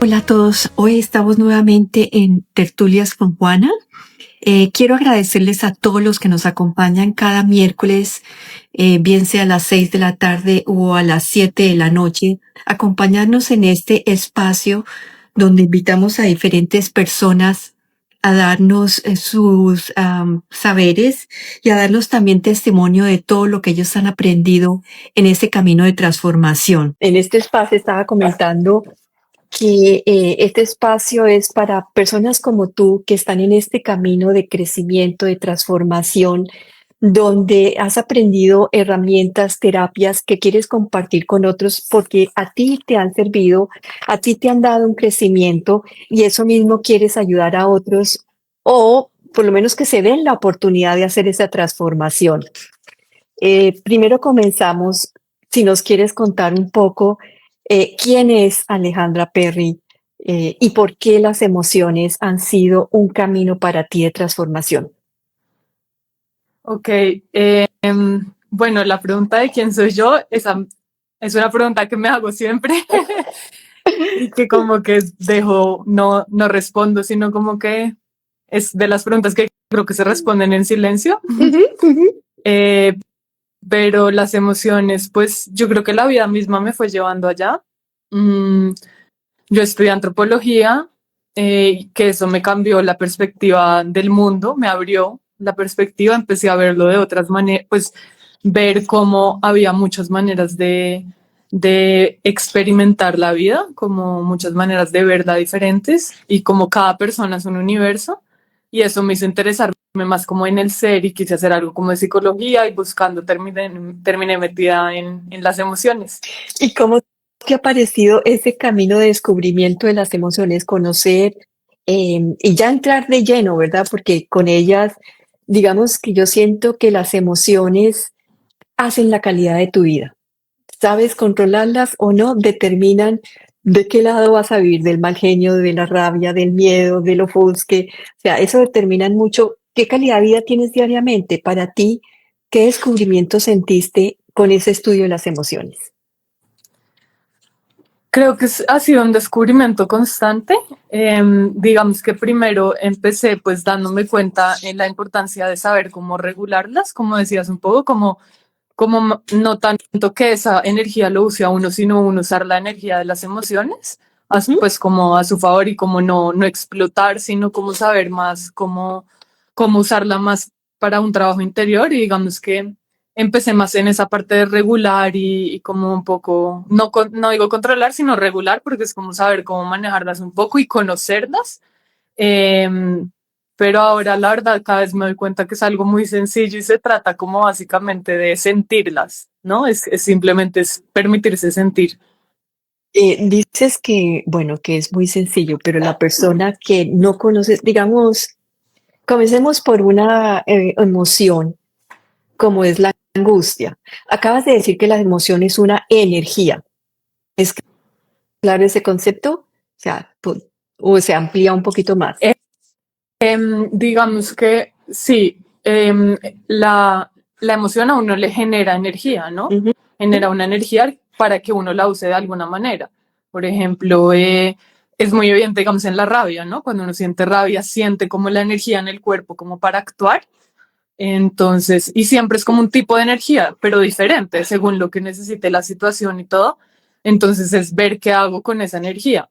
Hola a todos, hoy estamos nuevamente en Tertulias con Juana. Quiero agradecerles a todos los que nos acompañan cada miércoles, bien sea a las 6 de la tarde o a las 7 de la noche, acompañarnos en este espacio donde invitamos a diferentes personas a darnos sus saberes y a darnos también testimonio de todo lo que ellos han aprendido en este camino de transformación. En este espacio estaba comentando que este espacio es para personas como tú que están en este camino de crecimiento, de transformación, donde has aprendido herramientas, terapias que quieres compartir con otros porque a ti te han servido, a ti te han dado un crecimiento y eso mismo quieres ayudar a otros o por lo menos que se den la oportunidad de hacer esa transformación. Primero comenzamos, si nos quieres contar un poco quién es Alejandra Perry y por qué las emociones han sido un camino para ti de transformación. Ok, bueno, la pregunta de quién soy yo, esa es una pregunta que me hago siempre y que como que dejo, no respondo, sino como que es de las preguntas que creo que se responden en silencio. Pero las emociones, pues yo creo que la vida misma me fue llevando allá. Yo estudié antropología, que eso me cambió la perspectiva del mundo, me abrió la perspectiva, empecé a verlo de otras maneras, pues ver cómo había muchas maneras de experimentar la vida, como muchas maneras de verla diferentes y como cada persona es un universo. Y eso me hizo interesarme más como en el ser y quise hacer algo como de psicología y buscando terminé metida en las emociones. ¿Y cómo te ha parecido ese camino de descubrimiento de las emociones, conocer y ya entrar de lleno, ¿verdad? Porque con ellas, digamos que yo siento que las emociones hacen la calidad de tu vida. Sabes controlarlas o no, determinan de qué lado vas a vivir, del mal genio, de la rabia, del miedo, del ofusque. O sea, eso determina mucho qué calidad de vida tienes diariamente. Para ti, ¿qué descubrimiento sentiste con ese estudio de las emociones? Creo que ha sido un descubrimiento constante. Digamos que primero empecé pues dándome cuenta en la importancia de saber cómo regularlas, como decías un poco, como no tanto que esa energía lo use a uno, sino uno usar la energía de las emociones, pues como a su favor y como no explotar, sino como saber más cómo usarla más para un trabajo interior y digamos que empecé más en esa parte de regular y como un poco, no digo controlar, sino regular, porque es como saber cómo manejarlas un poco y conocerlas. Pero ahora la verdad cada vez me doy cuenta que es algo muy sencillo y se trata como básicamente de sentirlas, ¿no? Simplemente es permitirse sentir. Dices que, bueno, que es muy sencillo, pero la persona que no conoce, digamos, comencemos por una emoción como es la angustia. Acabas de decir que la emoción es una energía. ¿Es claro ese concepto? O sea, o se amplía un poquito más. Digamos que sí, la emoción a uno le genera energía, ¿no? Ujú. Genera una energía para que uno la use de alguna manera. Por ejemplo, es muy evidente, digamos, en la rabia, ¿no? Cuando uno siente rabia, siente como la energía en el cuerpo como para actuar. Entonces, y siempre es como un tipo de energía, pero diferente según lo que necesite la situación y todo. Entonces es ver qué hago con esa energía.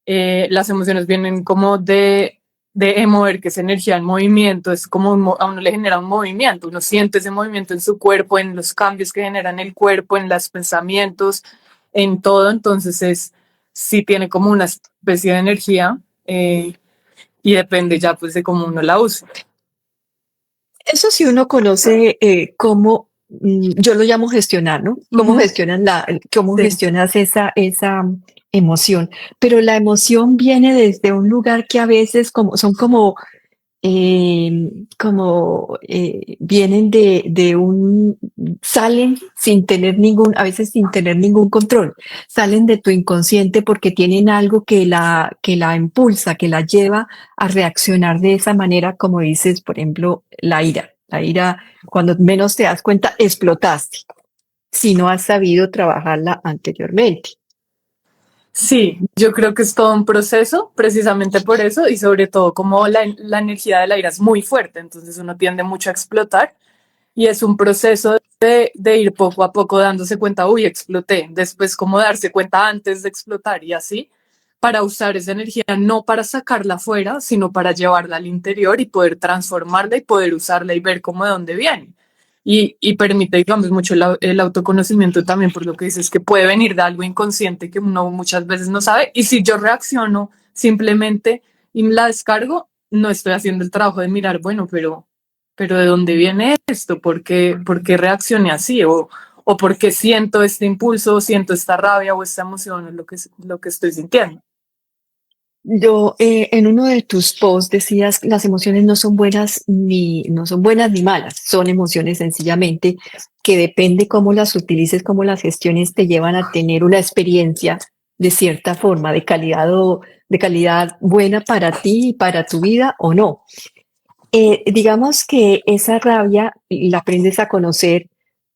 Las emociones vienen como de emover, que es energía en movimiento, es como a uno le genera un movimiento, uno siente ese movimiento en su cuerpo, en los cambios que generan el cuerpo, en los pensamientos, en todo. Entonces sí tiene como una especie de energía y depende ya pues de cómo uno la use. Eso sí uno conoce cómo, yo lo llamo gestionar, ¿no? Cómo gestionas cómo Sí. gestionas esa emoción. Pero la emoción viene desde un lugar que a veces son vienen salen sin tener a veces sin tener ningún control, salen de tu inconsciente porque tienen algo que la impulsa, que la lleva a reaccionar de esa manera, como dices, por ejemplo, la ira. La ira, cuando menos te das cuenta, explotaste, si no has sabido trabajarla anteriormente. Sí, yo creo que es todo un proceso, precisamente por eso, y sobre todo como la energía de la ira es muy fuerte, entonces uno tiende mucho a explotar y es un proceso de ir poco a poco dándose cuenta, uy, exploté, después como darse cuenta antes de explotar y así, para usar esa energía no para sacarla afuera, sino para llevarla al interior y poder transformarla y poder usarla y ver cómo de dónde viene. Y permite, digamos, mucho el autoconocimiento también, por lo que dices, que puede venir de algo inconsciente que uno muchas veces no sabe. Y si yo reacciono simplemente y la descargo, no estoy haciendo el trabajo de mirar, bueno, pero ¿de dónde viene esto? Por qué reaccioné así? O por qué siento este impulso, o siento esta rabia o esta emoción, es lo que estoy sintiendo. Yo, en uno de tus posts decías, las emociones no son buenas ni malas, son emociones sencillamente que depende cómo las utilices, cómo las gestiones te llevan a tener una experiencia de cierta forma, de calidad buena para ti y para tu vida o no. Digamos que esa rabia la aprendes a conocer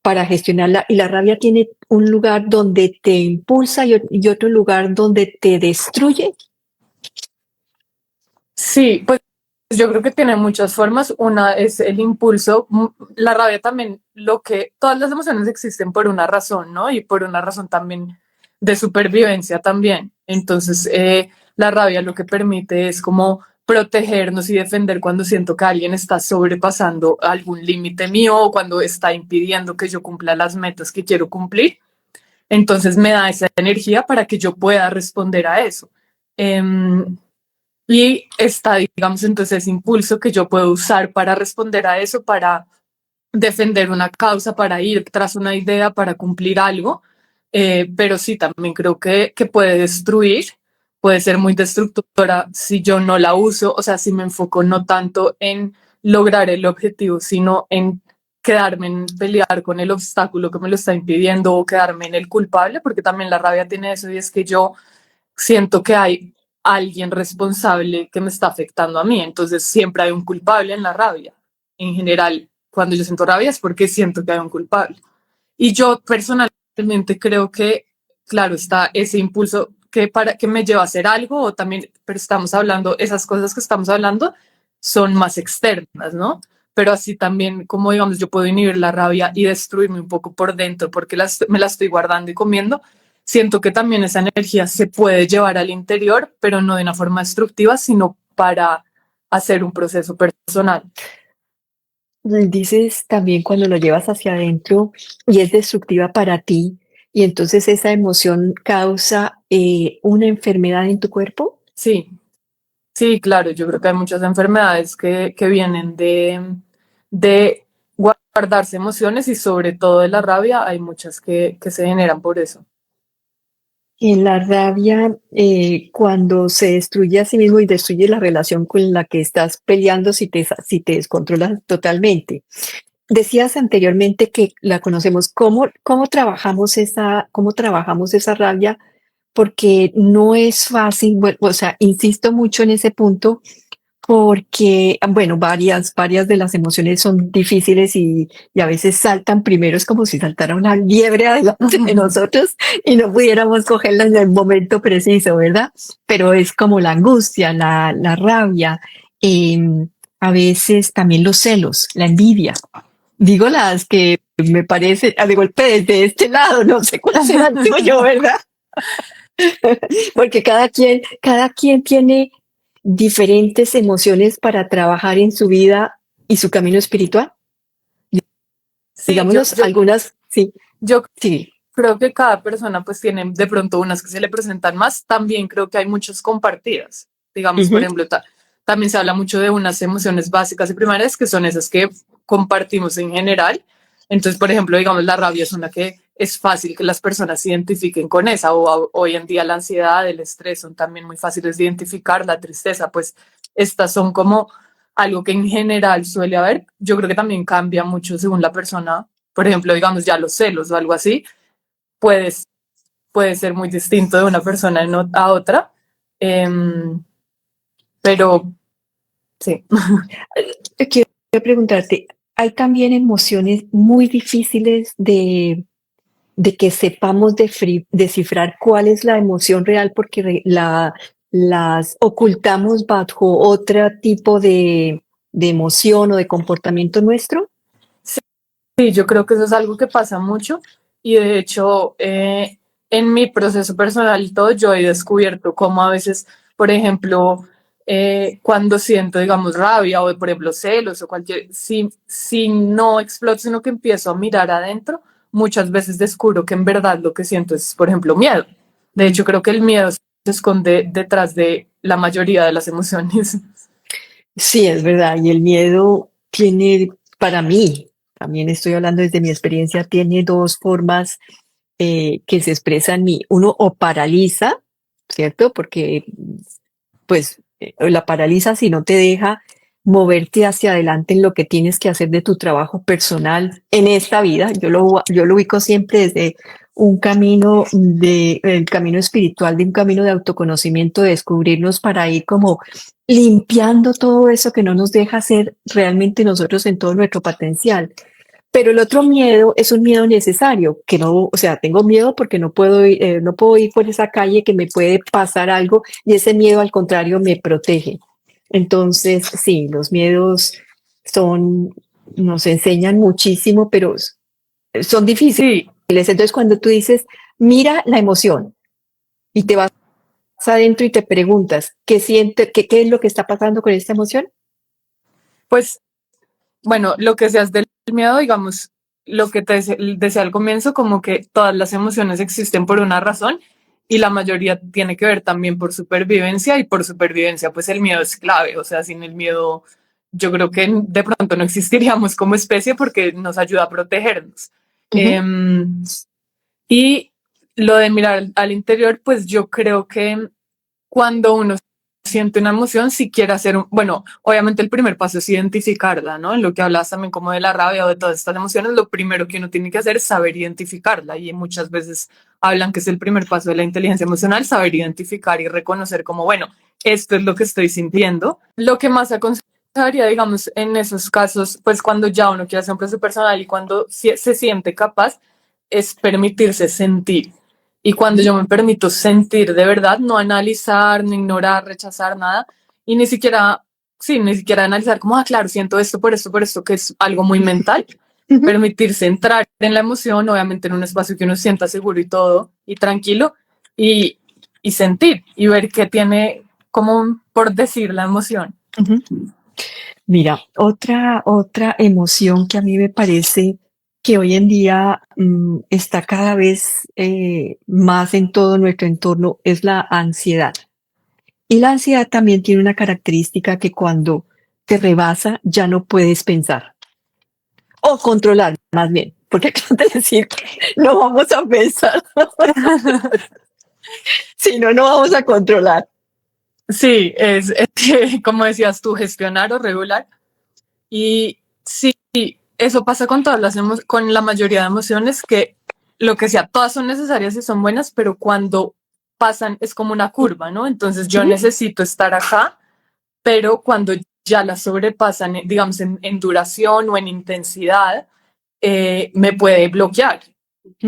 para gestionarla y la rabia tiene un lugar donde te impulsa y otro lugar donde te destruye. Sí, pues yo creo que tiene muchas formas. Una es el impulso, la rabia también, todas las emociones existen por una razón, ¿no? Y por una razón también de supervivencia también. Entonces, la rabia lo que permite es como protegernos y defender cuando siento que alguien está sobrepasando algún límite mío o cuando está impidiendo que yo cumpla las metas que quiero cumplir. Entonces me da esa energía para que yo pueda responder a eso. Y está, digamos, entonces ese impulso que yo puedo usar para responder a eso, para defender una causa, para ir tras una idea, para cumplir algo. Pero sí, también creo que puede destruir, puede ser muy destructora si yo no la uso, o sea, si me enfoco no tanto en lograr el objetivo, sino en quedarme en pelear con el obstáculo que me lo está impidiendo o quedarme en el culpable, porque también la rabia tiene eso y es que yo siento que hay alguien responsable que me está afectando a mí. Entonces siempre hay un culpable en la rabia. En general, cuando yo siento rabia es porque siento que hay un culpable. Y yo personalmente creo que, claro, está ese impulso que me lleva a hacer algo o también, pero estamos hablando, esas cosas que estamos hablando son más externas, ¿no? Pero así también, como digamos, yo puedo inhibir la rabia y destruirme un poco por dentro porque me la estoy guardando y comiendo. Siento que también esa energía se puede llevar al interior, pero no de una forma destructiva, sino para hacer un proceso personal. Dices también cuando lo llevas hacia adentro y es destructiva para ti, y entonces esa emoción causa una enfermedad en tu cuerpo. Sí, sí, claro, yo creo que hay muchas enfermedades que vienen de guardarse emociones y sobre todo de la rabia, hay muchas que se generan por eso. En la rabia, cuando se destruye a sí mismo y destruye la relación con la que estás peleando si te descontrolas totalmente. Decías anteriormente que la conocemos. Cómo trabajamos esa rabia? Porque no es fácil, o sea, insisto mucho en ese punto, porque, bueno, varias de las emociones son difíciles y a veces saltan primero, es como si saltara una liebre adelante de nosotros y no pudiéramos cogerla en el momento preciso, ¿verdad? Pero es como la angustia, la rabia, a veces también los celos, la envidia. Digo las que me parece, de golpe desde este lado, no sé cuál será el tuyo, ¿verdad? Porque cada quien tiene diferentes emociones para trabajar en su vida y su camino espiritual. Sí, Digámoslos, algunas, sí, yo sí. creo que cada persona pues tiene de pronto unas que se le presentan más. También creo que hay muchas compartidas. Digamos, por Ujú. ejemplo, también se habla mucho de unas emociones básicas y primarias que son esas que compartimos en general. Entonces, por ejemplo, digamos, la rabia es una que es fácil que las personas se identifiquen con esa. Hoy en día la ansiedad, el estrés son también muy fáciles de identificar. La tristeza, pues estas son como algo que en general suele haber. Yo creo que también cambia mucho según la persona. Por ejemplo, digamos ya los celos o algo así puedes, puede ser muy distinto de una persona a otra, em, pero sí. Quiero preguntarte, ¿hay también emociones muy difíciles de de que sepamos descifrar cuál es la emoción real porque las ocultamos bajo otro tipo de emoción o de comportamiento nuestro. Sí, yo creo que eso es algo que pasa mucho y de hecho en mi proceso personal y todo yo he descubierto cómo a veces, por ejemplo, cuando siento, digamos, rabia o, por ejemplo, celos o cualquier, si no exploto, sino que empiezo a mirar adentro, muchas veces descubro que en verdad lo que siento es, por ejemplo, miedo. De Mm. hecho, creo que el miedo se esconde detrás de la mayoría de las emociones. Sí, es verdad. Y el miedo tiene, para mí, también estoy hablando desde mi experiencia, tiene dos formas que se expresan en mí. Uno o paraliza, ¿cierto? Porque pues la paraliza si no te deja moverte hacia adelante en lo que tienes que hacer de tu trabajo personal en esta vida. Yo lo ubico siempre desde un camino el camino espiritual, de un camino de autoconocimiento, de descubrirnos para ir como limpiando todo eso que no nos deja ser realmente nosotros en todo nuestro potencial. Pero el otro miedo es un miedo necesario, que no, o sea, tengo miedo porque no puedo ir por esa calle que me puede pasar algo y ese miedo al contrario me protege. Entonces, sí, los miedos son, nos enseñan muchísimo, pero son difíciles. Sí, Entonces, cuando tú dices, mira la emoción y te vas adentro y te preguntas, ¿qué siente, qué es lo que está pasando con esta emoción? pues bueno, lo que seas del miedo, digamos, lo que te decía al comienzo, como que todas las emociones existen por una razón y la mayoría tiene que ver también por supervivencia y por supervivencia, pues el miedo es clave, o sea, sin el miedo yo creo que de pronto no existiríamos como especie porque nos ayuda a protegernos. Ujú, Em, y lo de mirar al interior, pues yo creo que cuando uno siente una emoción, si quiere hacer bueno, obviamente el primer paso es identificarla, ¿no? En lo que hablas también como de la rabia o de todas estas emociones, lo primero que uno tiene que hacer es saber identificarla y muchas veces hablan que es el primer paso de la inteligencia emocional, saber identificar y reconocer como, bueno, esto es lo que estoy sintiendo. Lo que más aconsejaría, digamos, en esos casos, pues cuando ya uno quiere hacer un proceso personal y cuando se siente capaz, es permitirse sentir. Y cuando yo me permito sentir de verdad, no analizar, no ignorar, rechazar nada, y ni siquiera, sí, ni siquiera analizar como, ah, claro, siento por esto, que es algo muy mental, ujú. permitirse entrar en la emoción, obviamente en un espacio que uno se sienta seguro y todo, y tranquilo, y, y sentir, y ver qué tiene como por decir la emoción. Ujú. Mira, otra emoción que a mí me parece que hoy en día está cada vez más en todo nuestro entorno es la ansiedad. Y la ansiedad también tiene una característica que cuando te rebasa ya no puedes pensar o controlar más bien, porque acabas de decir, no vamos a pensar, sino no vamos a controlar. Sí, como decías tú, gestionar o regular. Y sí, eso pasa con todas con la mayoría de emociones, que lo que sea, todas son necesarias y son buenas, pero cuando pasan es como una curva, ¿no? Entonces yo Ujú, necesito estar acá, pero cuando ya la sobrepasan, digamos, en duración o en intensidad, me puede bloquear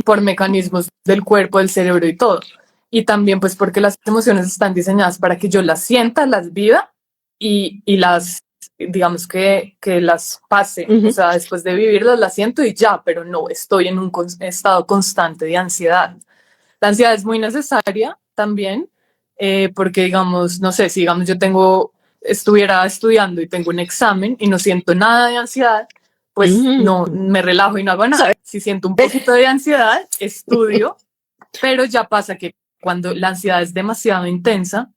por mecanismos del cuerpo, del cerebro y todo. Y también pues porque las emociones están diseñadas para que yo las sienta, las viva y las, digamos que las pase. O ujú, sea, después de vivirlas las siento y ya, pero no, estoy en un estado constante de ansiedad. La ansiedad es muy necesaria también, porque digamos, no sé, si digamos estuviera estudiando y tengo un examen y no siento nada de ansiedad, pues no ujú. me relajo y no hago nada. Si siento un poquito de ansiedad, estudio, pero ya pasa que cuando la ansiedad es demasiado intensa,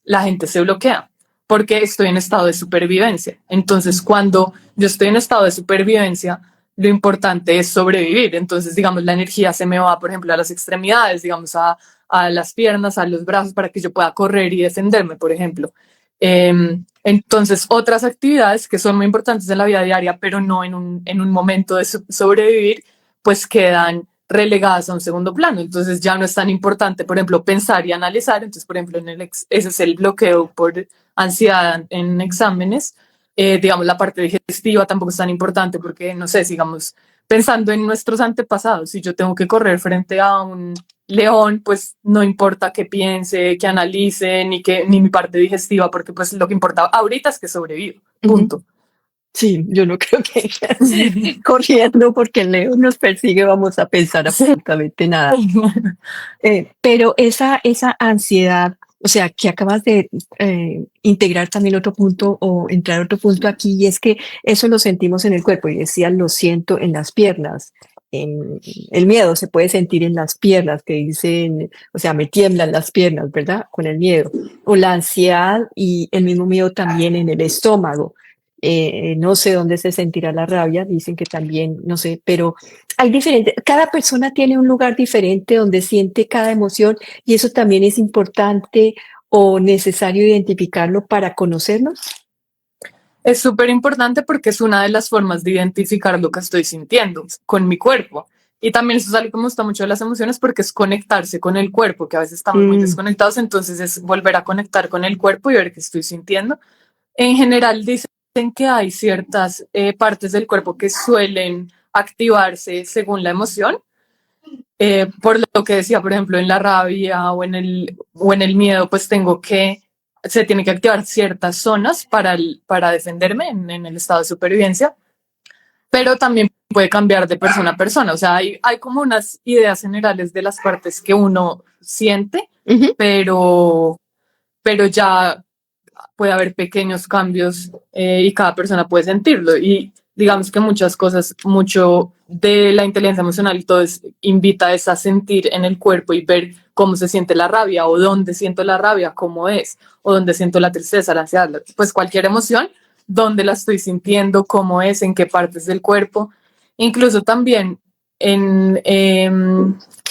la gente se bloquea porque estoy en estado de supervivencia. Entonces, cuando yo estoy en estado de supervivencia, lo importante es sobrevivir. Entonces, digamos, la energía se me va, por ejemplo, a las extremidades, digamos, a las piernas, a los brazos, para que yo pueda correr y defenderme, por ejemplo. Entonces, otras actividades que son muy importantes en la vida diaria, pero no en un momento de sobrevivir, pues quedan relegadas a un segundo plano. Entonces ya no es tan importante, por ejemplo, pensar y analizar. Entonces, por ejemplo, ese es el bloqueo por ansiedad en exámenes. Digamos, la parte digestiva tampoco es tan importante porque, no sé, digamos, pensando en nuestros antepasados. Si yo tengo que correr frente a un león, pues no importa qué piense, qué analice, ni mi parte digestiva, porque pues lo que importa ahorita es que sobrevivo. Punto. Sí, yo no creo que corriendo porque el león nos persigue vamos a pensar absolutamente nada. Pero esa ansiedad, o sea, que acabas de integrar también otro punto o entrar otro punto aquí, y es que eso lo sentimos en el cuerpo, y decía, lo siento en las piernas. El miedo se puede sentir en las piernas, que dicen, o sea, me tiemblan las piernas, ¿verdad? Con el miedo. O la ansiedad y el mismo miedo también en el estómago. No sé dónde se sentirá la rabia, dicen que también, no sé, pero hay diferentes, cada persona tiene un lugar diferente donde siente cada emoción y eso también es importante o necesario identificarlo para conocernos. Es súper importante porque es una de las formas de identificar lo que estoy sintiendo con mi cuerpo. Y también eso es algo que me gusta mucho de las emociones porque es conectarse con el cuerpo, que a veces estamos muy desconectados, entonces es volver a conectar con el cuerpo y ver qué estoy sintiendo. En general dicen que hay ciertas partes del cuerpo que suelen activarse según la emoción. Por lo que decía, por ejemplo, en la rabia o en el miedo, pues se tiene que activar ciertas zonas para defenderme en el estado de supervivencia, pero también puede cambiar de persona a persona. O sea, hay como unas ideas generales de las partes que uno siente, pero, pero ya puede haber pequeños cambios y cada persona puede sentirlo. Y digamos que muchas cosas, mucho de la inteligencia emocional y todo invita a sentir en el cuerpo y ver cómo se siente la rabia o dónde siento la rabia, cómo es, o dónde siento la tristeza, la ansiedad, pues cualquier emoción, dónde la estoy sintiendo, cómo es, en qué partes del cuerpo, incluso también en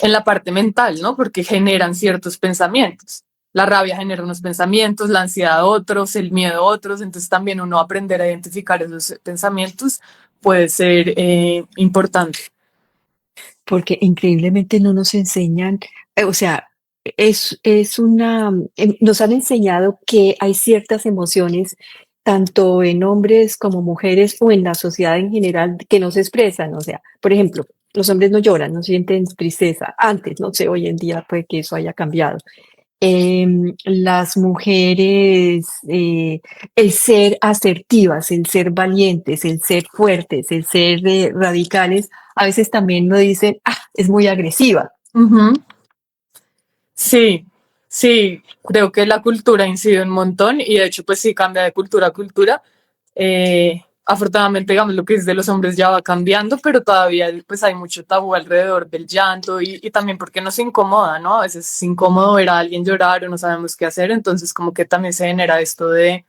la parte mental, ¿no? Porque generan ciertos pensamientos. La rabia genera unos pensamientos, la ansiedad otros, el miedo otros, entonces también uno aprender a identificar esos pensamientos puede ser importante. Porque increíblemente no nos enseñan, o sea, nos han enseñado que hay ciertas emociones, tanto en hombres como mujeres o en la sociedad en general, que no se expresan. O sea, por ejemplo, los hombres no lloran, no sienten tristeza. Antes, no sé, hoy en día puede que eso haya cambiado. Las mujeres, el ser asertivas, el ser valientes, el ser fuertes, el ser radicales, a veces también nos dicen, ah, es muy agresiva. Sí, sí, creo que la cultura incide un montón y de hecho pues sí cambia de cultura a cultura. Afortunadamente, digamos, lo que es de los hombres ya va cambiando, pero todavía pues hay mucho tabú alrededor del llanto y también porque nos incomoda, ¿no? A veces es incómodo ver a alguien llorar o no sabemos qué hacer, entonces como que también se genera esto de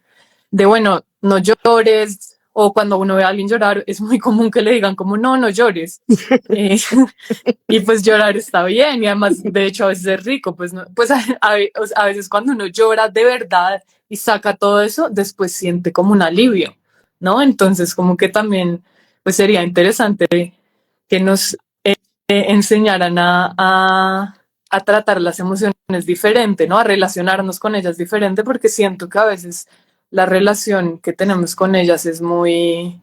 bueno, no llores, o cuando uno ve a alguien llorar, es muy común que le digan como, no, no llores. Eh, y pues llorar está bien, y además, de hecho, a veces es rico, pues, no, pues a veces cuando uno llora de verdad y saca todo eso, después siente como un alivio, ¿no? Entonces, como que también, pues sería interesante que nos enseñaran a tratar las emociones diferente, ¿no? A relacionarnos con ellas diferente, porque siento que a veces la relación que tenemos con ellas es muy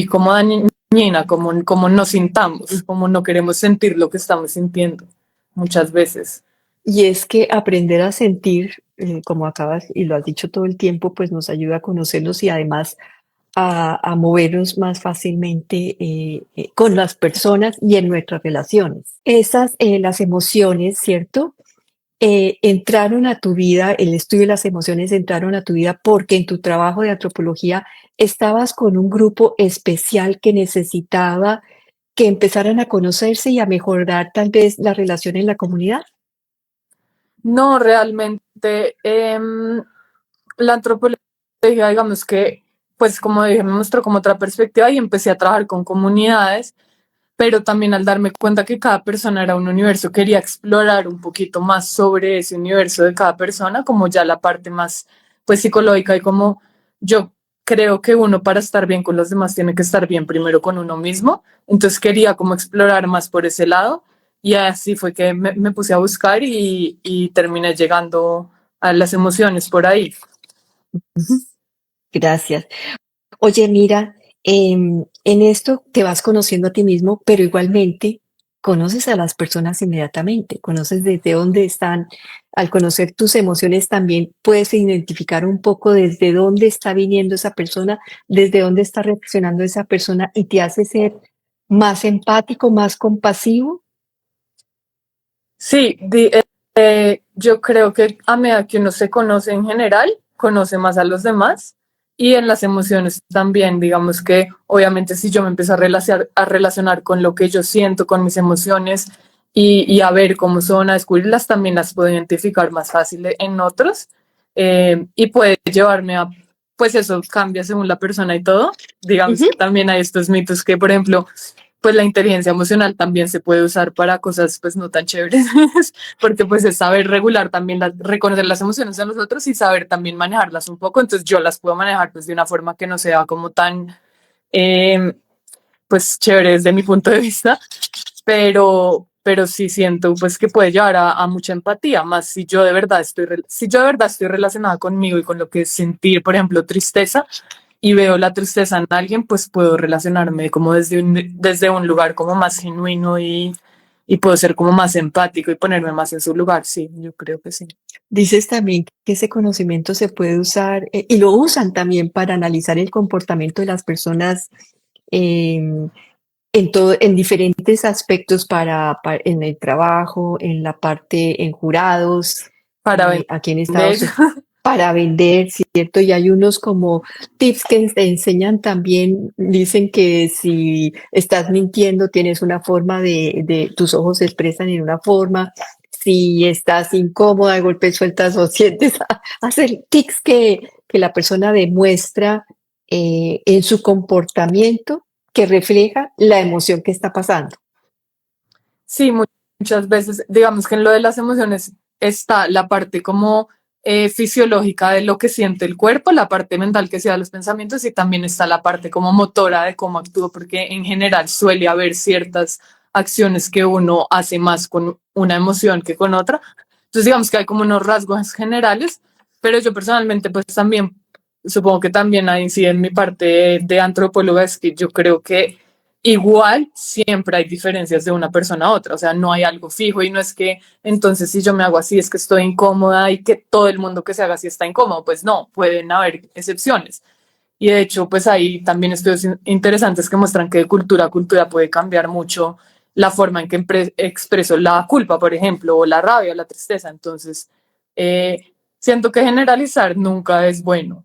como dañina, como no sintamos, como no queremos sentir lo que estamos sintiendo muchas veces. Y es que aprender a sentir, como acabas y lo has dicho todo el tiempo, pues nos ayuda a conocernos y además a movernos más fácilmente con las personas y en nuestras relaciones. Las emociones, ¿cierto? Entraron a tu vida, el estudio de las emociones entraron a tu vida porque en tu trabajo de antropología estabas con un grupo especial que necesitaba que empezaran a conocerse y a mejorar tal vez la relación en la comunidad. No, realmente la antropología, digamos que, pues como dije, me mostró como otra perspectiva y empecé a trabajar con comunidades, pero también al darme cuenta que cada persona era un universo, quería explorar un poquito más sobre ese universo de cada persona, como ya la parte más, pues psicológica y como yo creo que uno para estar bien con los demás tiene que estar bien primero con uno mismo, entonces quería como explorar más por ese lado y así fue que me puse a buscar y terminé llegando a las emociones por ahí. Gracias. Oye, mira, En esto te vas conociendo a ti mismo, pero igualmente conoces a las personas inmediatamente, conoces desde dónde están. Al conocer tus emociones también puedes identificar un poco desde dónde está viniendo esa persona, desde dónde está reaccionando esa persona y te hace ser más empático, más compasivo. Sí, yo creo que a medida que uno se conoce en general, conoce más a los demás y en las emociones también, digamos que obviamente si yo me empiezo a relacionar con lo que yo siento, con mis emociones y a ver cómo son, a descubrirlas, también las puedo identificar más fácil en otros y puede llevarme a, pues eso cambia según la persona y todo. Digamos Ujú. que también hay estos mitos que, por ejemplo, pues la inteligencia emocional también se puede usar para cosas pues no tan chéveres, porque pues es saber regular también, reconocer las emociones de nosotros y saber también manejarlas un poco, entonces yo las puedo manejar pues de una forma que no sea como tan eh, pues chévere desde mi punto de vista, pero sí siento pues que puede llevar a mucha empatía, más si yo de verdad si yo de verdad estoy relacionada conmigo y con lo que es sentir, por ejemplo, tristeza, y veo la tristeza en alguien, pues puedo relacionarme como desde un lugar como más genuino y puedo ser como más empático y ponerme más en su lugar. Sí, yo creo que sí. Dices también que ese conocimiento se puede usar, y lo usan también para analizar el comportamiento de las personas em, en diferentes aspectos en el trabajo, en la parte, en jurados, Para aquí en vender. Estados Unidos, para vender, ¿cierto? Y hay unos como tips que te enseñan también, dicen que si estás mintiendo, tienes una forma tus ojos se expresan en una forma, si estás incómoda, de golpe sueltas o sientes, hacer tics que la persona demuestra en su comportamiento que refleja la emoción que está pasando. Sí, muchas veces, digamos que en lo de las emociones está la parte como fisiológica de lo que siente el cuerpo, la parte mental que se da los pensamientos y también está la parte como motora de cómo actúa, porque en general suele haber ciertas acciones que uno hace más con una emoción que con otra. Entonces digamos que hay como unos rasgos generales, pero yo personalmente pues también, supongo que también ahí sí en mi parte de antropóloga es que yo creo que igual siempre hay diferencias de una persona a otra, o sea, no hay algo fijo y no es que entonces si yo me hago así es que estoy incómoda y que todo el mundo que se haga así está incómodo, pues no, pueden haber excepciones. Y de hecho, pues hay también estudios interesantes que muestran que de cultura a cultura puede cambiar mucho la forma en que expreso la culpa, por ejemplo, o la rabia o la tristeza. Entonces, siento que generalizar nunca es bueno.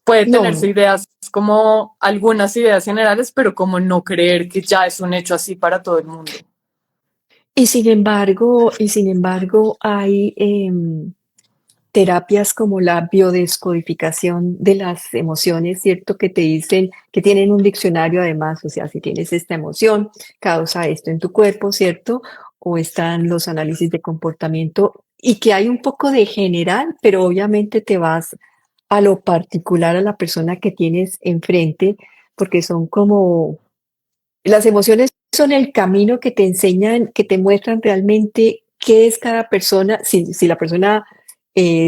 Puede tenerse No, ideas como algunas ideas generales, pero como no creer que ya es un hecho así para todo el mundo. y sin embargo hay terapias como la biodescodificación de las emociones, ¿cierto? Que te dicen que tienen un diccionario además, o sea, si tienes esta emoción, causa esto en tu cuerpo, ¿cierto? O están los análisis de comportamiento y que hay un poco de general, pero obviamente te vas a lo particular a la persona que tienes enfrente, porque son como las emociones son el camino que te enseñan, que te muestran realmente qué es cada persona. Si la persona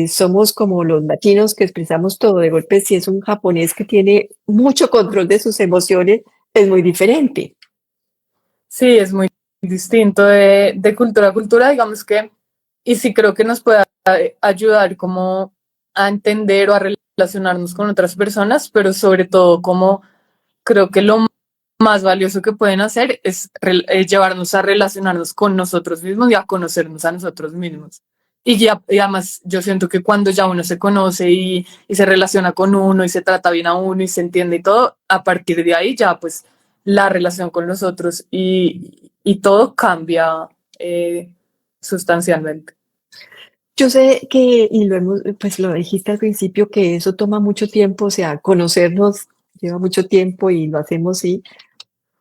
somos como los latinos que expresamos todo de golpe, si es un japonés que tiene mucho control de sus emociones, es muy diferente. Sí, es muy distinto de cultura a cultura, digamos que, y sí creo que nos puede ayudar como a entender o a relacionarnos con otras personas, pero sobre todo como creo que lo más valioso que pueden hacer es llevarnos a relacionarnos con nosotros mismos y a conocernos a nosotros mismos. Y además yo siento que cuando ya uno se conoce y se relaciona con uno y se trata bien a uno y se entiende y todo, a partir de ahí ya pues la relación con los otros y todo cambia sustancialmente. Yo sé que, y pues lo dijiste al principio, que eso toma mucho tiempo, o sea, conocernos lleva mucho tiempo y lo hacemos, sí,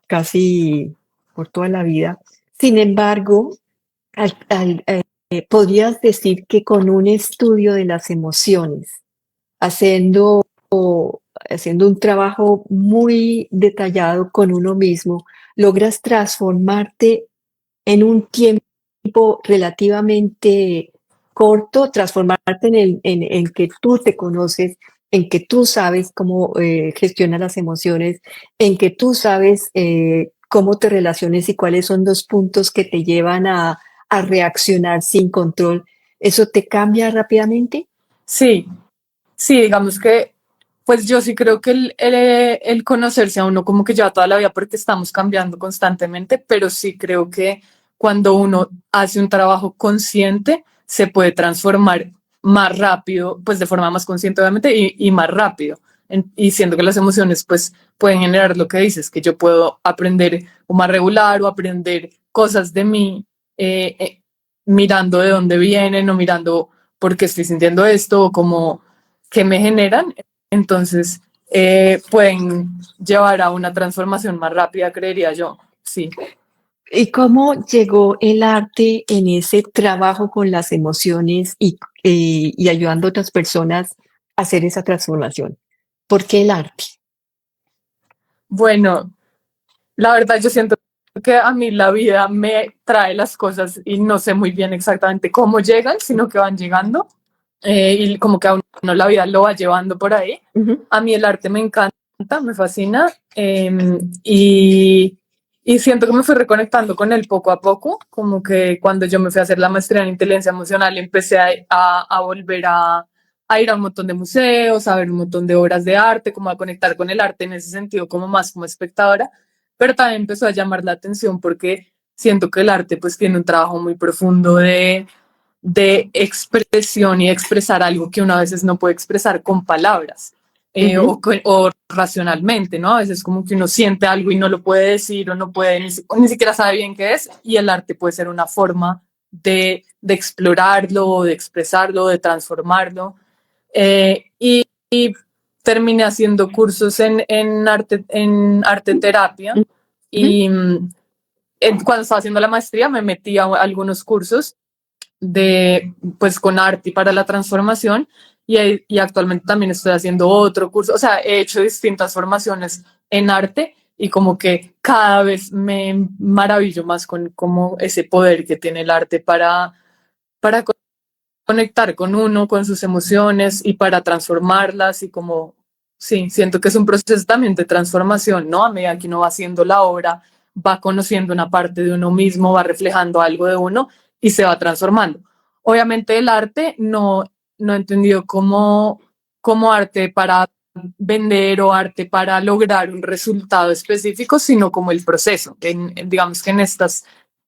casi por toda la vida. Sin embargo, podrías decir que con un estudio de las emociones, haciendo, haciendo un trabajo muy detallado con uno mismo, logras transformarte en un tiempo relativamente corto, transformarte en que tú te conoces en que tú sabes cómo gestionar las emociones, en que tú sabes cómo te relaciones y cuáles son los puntos que te llevan a reaccionar sin control, ¿eso te cambia rápidamente? Sí, sí, digamos que, pues yo sí creo que el conocerse a uno como que lleva toda la vida porque estamos cambiando constantemente, pero sí creo que cuando uno hace un trabajo consciente, se puede transformar más rápido, pues de forma más consciente obviamente y más rápido. Y siendo que las emociones pues pueden generar lo que dices, que yo puedo aprender o más regular o aprender cosas de mí mirando de dónde vienen o mirando por qué estoy sintiendo esto o como que me generan, entonces pueden llevar a una transformación más rápida, creería yo. Sí. ¿Y cómo llegó el arte en ese trabajo con las emociones y ayudando a otras personas a hacer esa transformación? ¿Por qué el arte? Bueno, la verdad yo siento que a mí la vida me trae las cosas y no sé muy bien exactamente cómo llegan, sino que van llegando y como que a uno la vida lo va llevando por ahí. Ujú. A mí el arte me encanta, me fascina y siento que me fui reconectando con él poco a poco, como que cuando yo me fui a hacer la maestría en inteligencia emocional empecé a volver a ir a un montón de museos, a ver un montón de obras de arte, como a conectar con el arte en ese sentido, como más como espectadora, pero también empezó a llamar la atención porque siento que el arte pues tiene un trabajo muy profundo de expresión y expresar algo que uno a veces no puede expresar con palabras Ujú. o racionalmente, ¿no? A veces como que uno siente algo y no lo puede decir o no puede, ni siquiera sabe bien qué es, y el arte puede ser una forma de explorarlo, de expresarlo, de transformarlo. Y terminé haciendo cursos en arte terapia Ujú. y cuando estaba haciendo la maestría me metí a algunos cursos de, pues con arte y para la transformación y actualmente también estoy haciendo otro curso, o sea, he hecho distintas formaciones en arte y como que cada vez me maravillo más con como ese poder que tiene el arte para conectar con uno, con sus emociones y para transformarlas y como, sí, siento que es un proceso también de transformación, ¿no? A medida que uno va haciendo la obra, va conociendo una parte de uno mismo, va reflejando algo de uno y se va transformando. Obviamente el arte no he entendido como arte para vender o arte para lograr un resultado específico, sino como el proceso. Digamos que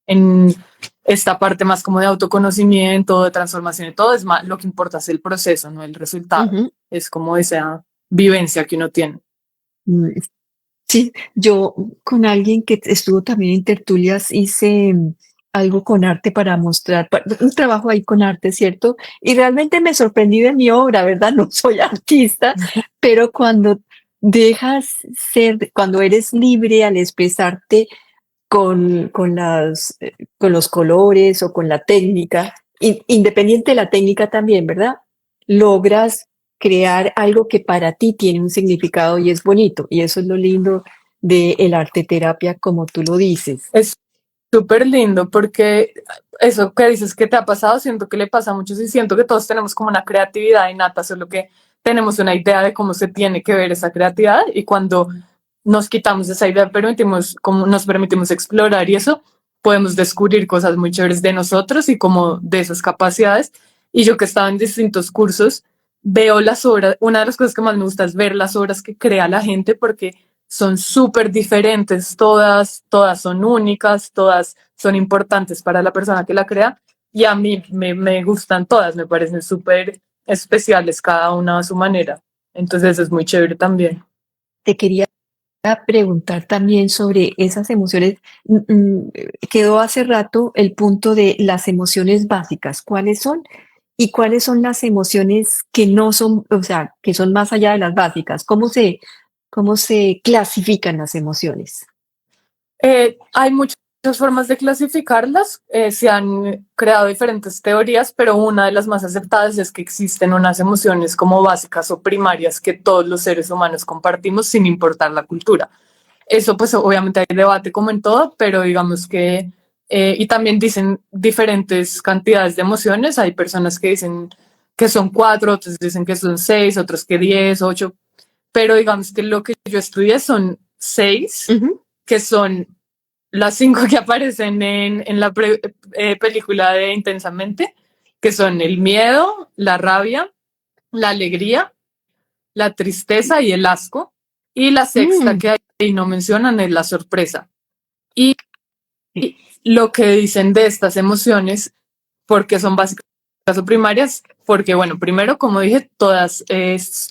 en esta parte más como de autoconocimiento, de transformación y todo, es más, lo que importa es el proceso, no el resultado. Ujú. Es como esa vivencia que uno tiene. Mm, sí, yo con alguien que estuvo también en tertulias hice algo con arte para mostrar, un trabajo ahí con arte, ¿cierto? Y realmente me sorprendí de mi obra, ¿verdad? No soy artista, pero cuando dejas ser, cuando eres libre al expresarte con los colores o con la técnica, independiente de la técnica también, ¿verdad? Logras crear algo que para ti tiene un significado y es bonito. Y eso es lo lindo de el arte terapia, como tú lo dices. Es súper lindo porque eso que dices que te ha pasado, siento que le pasa a muchos y siento que todos tenemos como una creatividad innata, solo que tenemos una idea de cómo se tiene que ver esa creatividad y cuando nos quitamos esa idea, permitimos, como nos permitimos explorar y eso, podemos descubrir cosas muy chéveres de nosotros y como de esas capacidades. Y yo que estaba en distintos cursos, veo las obras, una de las cosas que más me gusta es ver las obras que crea la gente porque son súper diferentes, todas son únicas, todas son importantes para la persona que la crea y a mí me gustan todas, me parecen súper especiales cada una a su manera. Entonces es muy chévere también. Te quería preguntar también sobre esas emociones. Quedó hace rato el punto de las emociones básicas. ¿Cuáles son? ¿Y cuáles son las emociones que no son, o sea, que son más allá de las básicas? Cómo se clasifican las emociones? Hay muchas formas de clasificarlas, se han creado diferentes teorías, pero una de las más aceptadas es que existen unas emociones como básicas o primarias que todos los seres humanos compartimos sin importar la cultura. Eso pues obviamente hay debate como en todo, pero digamos que, y también dicen diferentes cantidades de emociones, hay personas que dicen que son 4, otros dicen que son 6, otros que 10, 8, pero digamos que lo que yo estudié son 6, que son las 5 que aparecen en la película de Intensamente, que son el miedo, la rabia, la alegría, la tristeza y el asco. Y la sexta que ahí no mencionan es la sorpresa. Y lo que dicen de estas emociones, porque son básicas o primarias, porque bueno, primero, como dije, todas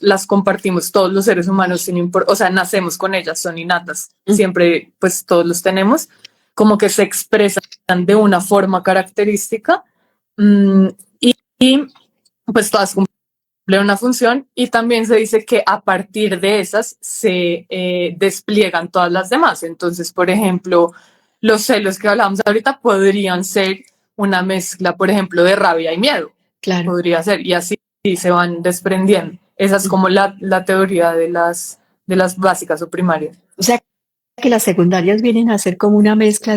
las compartimos todos los seres humanos, o sea, nacemos con ellas, son innatas, siempre pues todos los tenemos, como que se expresan de una forma característica y pues todas cumplen una función, y también se dice que a partir de esas se despliegan todas las demás. Entonces, por ejemplo, los celos que hablamos ahorita podrían ser una mezcla, por ejemplo, de rabia y miedo. Claro. Podría ser, y así se van desprendiendo. Esa es como la teoría de las básicas o primarias. O sea, que las secundarias vienen a ser como una mezcla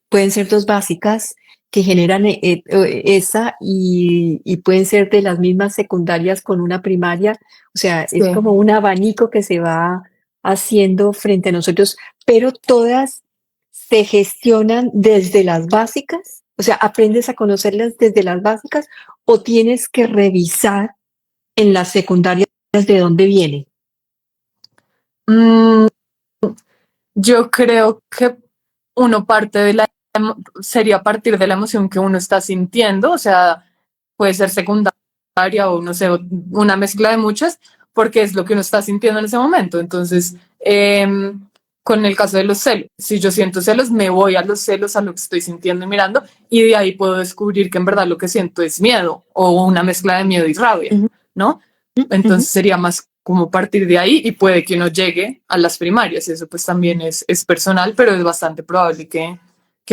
pueden ser dos básicas que generan esa y pueden ser de las mismas secundarias con una primaria. O sea, es Sí. como un abanico que se va haciendo frente a nosotros, pero todas se gestionan desde las básicas. O sea, aprendes a conocerlas desde las básicas o tienes que revisar en las secundarias de dónde viene. Yo creo que uno parte de sería a partir de la emoción que uno está sintiendo, o sea, puede ser secundaria o no sé, una mezcla de muchas, porque es lo que uno está sintiendo en ese momento. Entonces, con el caso de los celos, si yo siento celos, me voy a los celos, a lo que estoy sintiendo y mirando, y de ahí puedo descubrir que en verdad lo que siento es miedo o una mezcla de miedo y rabia, ¿no? Entonces sería más como partir de ahí, y puede que uno llegue a las primarias. Eso pues también es personal, pero es bastante probable que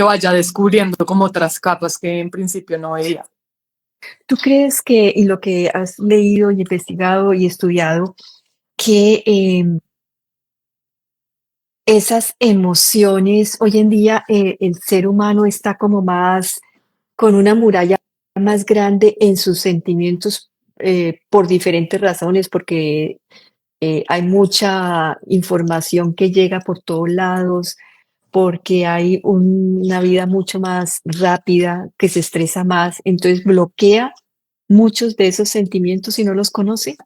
vaya descubriendo como otras capas que en principio no veía. ¿Tú crees que, y lo que has leído y investigado y estudiado, que esas emociones, hoy en día el ser humano está como más, con una muralla más grande en sus sentimientos por diferentes razones, porque hay mucha información que llega por todos lados, porque hay una vida mucho más rápida, que se estresa más, entonces bloquea muchos de esos sentimientos y no los conoce?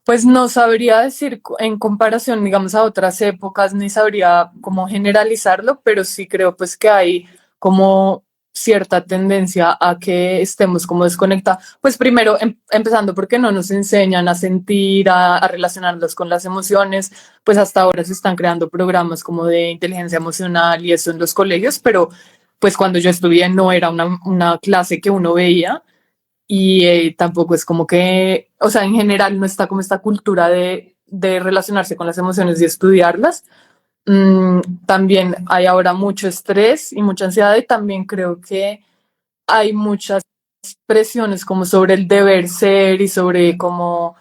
Pues no sabría decir en comparación, digamos, a otras épocas, ni sabría cómo generalizarlo, pero sí creo pues que hay como cierta tendencia a que estemos como desconectados. Pues primero, empezando porque no nos enseñan a sentir, a relacionarlos con las emociones. Pues hasta ahora se están creando programas como de inteligencia emocional y eso en los colegios, pero pues cuando yo estudié no era una clase que uno veía. Y tampoco es como que, o sea, en general no está como esta cultura de relacionarse con las emociones y estudiarlas. También hay ahora mucho estrés y mucha ansiedad, y también creo que hay muchas presiones como sobre el deber ser y sobre cómo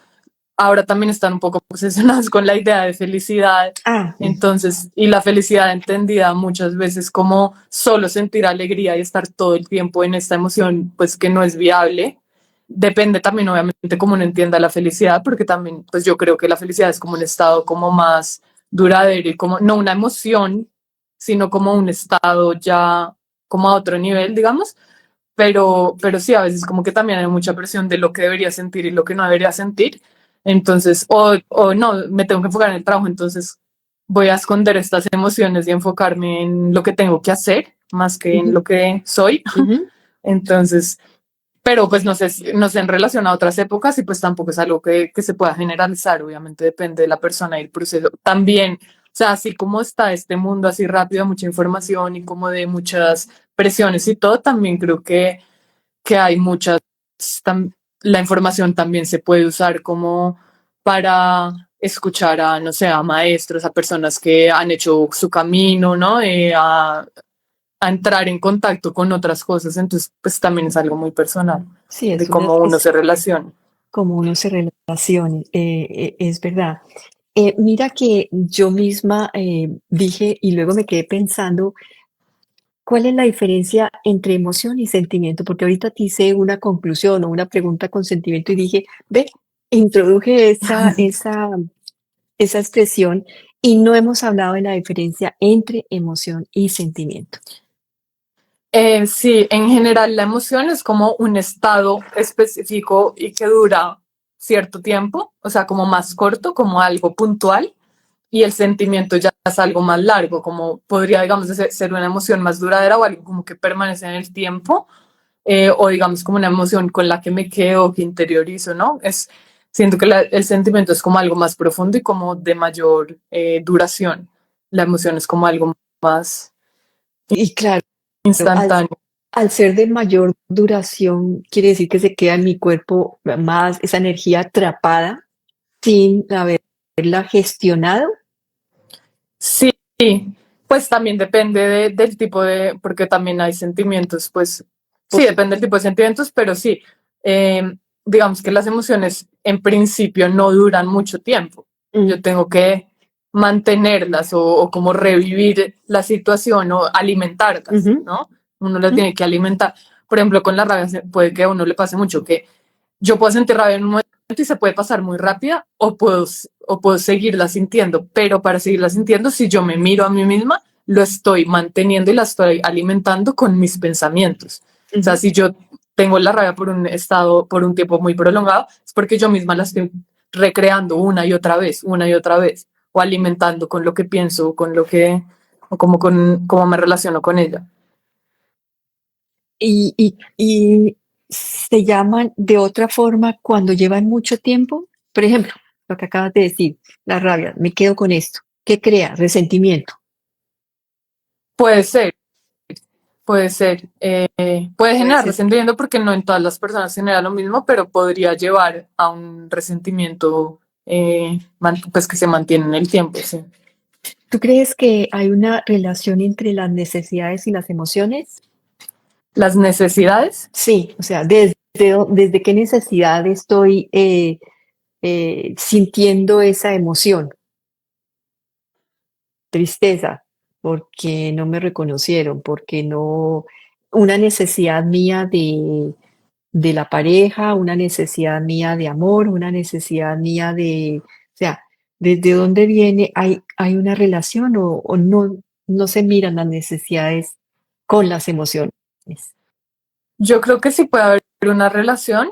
ahora también están un poco obsesionados con la idea de felicidad. Entonces, y la felicidad entendida muchas veces como solo sentir alegría y estar todo el tiempo en esta emoción, pues que no es viable. Depende también, obviamente, cómo uno entienda la felicidad, porque también, pues yo creo que la felicidad es como un estado como más duradero y como, no una emoción, sino como un estado ya como a otro nivel, digamos. Pero sí, a veces como que también hay mucha presión de lo que debería sentir y lo que no debería sentir. Entonces, o no, me tengo que enfocar en el trabajo, entonces voy a esconder estas emociones y enfocarme en lo que tengo que hacer más que en lo que soy. Entonces, pero pues no sé en relación a otras épocas, y pues tampoco es algo que se pueda generalizar, obviamente depende de la persona y el proceso. También, o sea, así como está este mundo así rápido, mucha información y como de muchas presiones y todo, también creo que hay muchas, la información también se puede usar como para escuchar a, no sé, a maestros, a personas que han hecho su camino, ¿no? A entrar en contacto con otras cosas. Entonces, pues también es algo muy personal Sí, de es cómo uno se relaciona. como uno se relacione, es verdad. Mira que yo misma dije y luego me quedé pensando, ¿Cuál es la diferencia entre emoción y sentimiento? Porque ahorita te hice una conclusión o una pregunta con sentimiento y dije, ve, introduje esa expresión y no hemos hablado de la diferencia entre emoción y sentimiento. Sí, en general la emoción es como un estado específico y que dura cierto tiempo, o sea, como más corto, como algo puntual, y el sentimiento ya es algo más largo, como podría, digamos, ser una emoción más duradera o algo como que permanece en el tiempo, o digamos como una emoción con la que me quedo, que interiorizo, ¿no? Siento que el sentimiento es como algo más profundo y como de mayor duración. La emoción es como algo más Y claro, al, instantáneo. al ser de mayor duración, quiere decir que se queda en mi cuerpo más esa energía atrapada sin haberla gestionado. Sí, pues también depende del tipo de, porque también hay sentimientos, pues sí, Por- depende del tipo de sentimientos, pero sí, digamos que las emociones en principio no duran mucho tiempo. Mm, Yo tengo que mantenerlas o como revivir la situación o alimentarlas, ujú, ¿no? Uno las ujú. tiene que alimentar. Por ejemplo, con la rabia puede que a uno le pase mucho que yo puedo sentir rabia en un momento y se puede pasar muy rápida o puedo seguirla sintiendo, pero para seguirla sintiendo, si yo me miro a mí misma, lo estoy manteniendo y la estoy alimentando con mis pensamientos. O sea, Ujú. si yo tengo la rabia por un estado, por un tiempo muy prolongado, es porque yo misma la estoy recreando una y otra vez, o alimentando con lo que pienso, con lo que, o como con cómo me relaciono con ella. Y se llaman de otra forma cuando llevan mucho tiempo. Por ejemplo, lo que acabas de decir, la rabia, me quedo con esto. ¿Qué crea? Resentimiento. Puede ser, puede ser, puede Puede generar ser. resentimiento porque no en todas las personas genera lo mismo, pero podría llevar a un resentimiento pues que se mantiene en el tiempo, sí. ¿Tú crees que hay una relación entre las necesidades y las emociones? Las necesidades, Sí, o sea, desde qué necesidad estoy sintiendo esa emoción. Tristeza, porque no me reconocieron, porque no, una necesidad mía de la pareja, una necesidad mía de amor, una necesidad mía o sea, ¿desde dónde viene? ¿Hay una relación o no se miran las necesidades con las emociones? yo creo que sí puede haber una relación,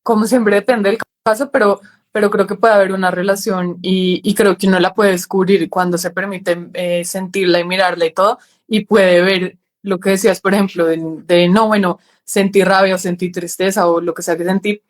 como siempre depende del caso, pero creo que puede haber una relación y creo que uno la puede descubrir cuando se permite sentirla y mirarla y todo, y puede ver lo que decías, por ejemplo, de no, bueno, sentir rabia o sentir tristeza o lo que sea que sentir,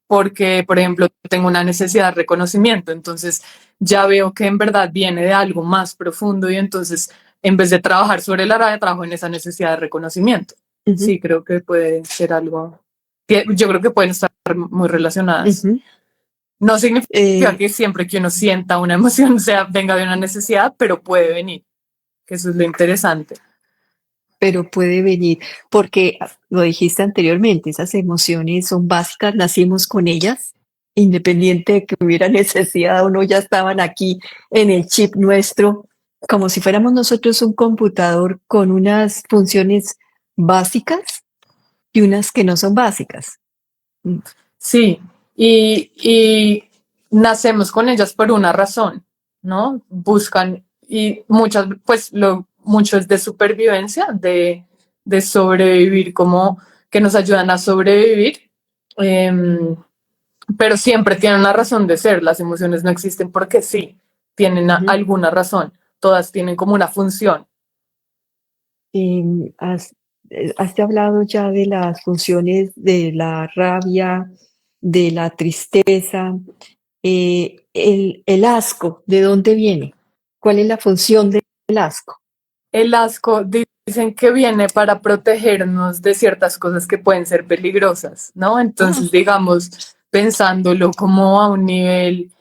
porque, por ejemplo, tengo una necesidad de reconocimiento, entonces ya veo que en verdad viene de algo más profundo y entonces en vez de trabajar sobre la rabia, trabajo en esa necesidad de reconocimiento. Ujú, Sí, creo que puede ser algo que yo creo que pueden estar muy relacionadas. ujú. No significa Eh, que siempre que uno sienta una emoción sea venga de una necesidad, pero puede venir, que eso es lo interesante. pero puede venir, porque lo dijiste anteriormente, esas emociones son básicas, nacimos con ellas, independiente de que hubiera necesidad o no, ya estaban aquí en el chip nuestro, como si fuéramos nosotros un computador con unas funciones básicas y unas que no son básicas. Mm, Sí, y nacemos con ellas por una razón, ¿no? Buscan, y muchas, pues mucho es de supervivencia, de sobrevivir, como que nos ayudan a sobrevivir. em, pero siempre tienen una razón de ser. Las emociones no existen porque sí, tienen ujú. alguna razón. Todas tienen como una función. Em, has, has hablado ya de las funciones de la rabia, de la tristeza. El asco, ¿de dónde viene? ¿Cuál es la función del asco? El asco dicen que viene para protegernos de ciertas cosas que pueden ser peligrosas, ¿no? Ah, Entonces, digamos, pensándolo como a un nivel,